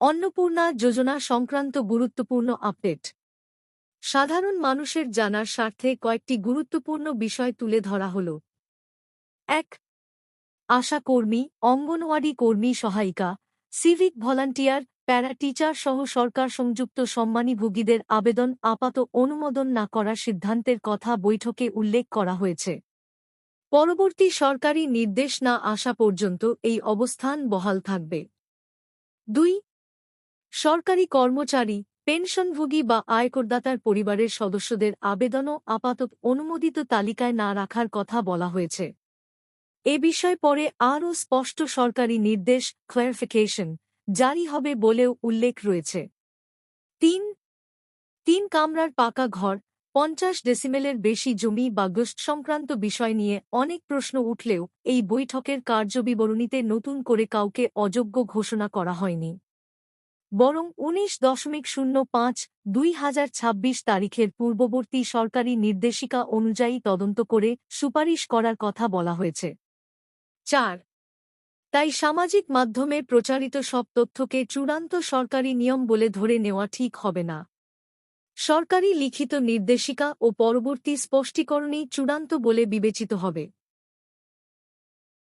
অন্নপূর্ণা যোজনা সংক্রান্ত গুরুত্বপূর্ণ আপডেট। সাধারণ মানুষের জানার স্বার্থে কয়েকটি গুরুত্বপূর্ণ বিষয় তুলে ধরা হল। ১. আশা কর্মী, অঙ্গনওয়াড়ি কর্মী সহায়িকা, সিভিক ভলান্টিয়ার, প্যারা টিচার সহ সরকার সংযুক্ত সম্মানীভোগীদের আবেদন আপাত অনুমোদন না করার সিদ্ধান্তের কথা বৈঠকে উল্লেখ করা হয়েছে। পরবর্তী সরকারি নির্দেশ না আসা পর্যন্ত এই অবস্থান বহাল থাকবে। ২. সরকারি কর্মচারী, পেনশনভোগী বা আয়করদাতার পরিবারের সদস্যদের আবেদনও আপাতত অনুমোদিত তালিকায় না রাখার কথা বলা হয়েছে। এ বিষয়ে পরে আরও স্পষ্ট সরকারি নির্দেশ ক্লারিফিকেশন জারি হবে বলেও উল্লেখ রয়েছে। ৩ কামরার পাকা ঘর, ৫০ ডেসিমেলের বেশি জমি বা গোষ্ঠ সংক্রান্ত বিষয় নিয়ে অনেক প্রশ্ন উঠলেও এই বৈঠকের কার্যবিবরণীতে নতুন করে কাউকে অযোগ্য ঘোষণা করা হয়নি। বরং ১৯.05/২০২৬ তারিখের পূর্ববর্তী সরকারি নির্দেশিকা অনুযায়ী তদন্ত করে সুপারিশ করার কথা বলা হয়েছে। ৪. তাই সামাজিক মাধ্যমে প্রচারিত সব তথ্যকে চূড়ান্ত সরকারি নিয়ম বলে ধরে নেওয়া ঠিক হবে না। সরকারি লিখিত নির্দেশিকা ও পরবর্তী স্পষ্টীকরণই চূড়ান্ত বলে বিবেচিত হবে।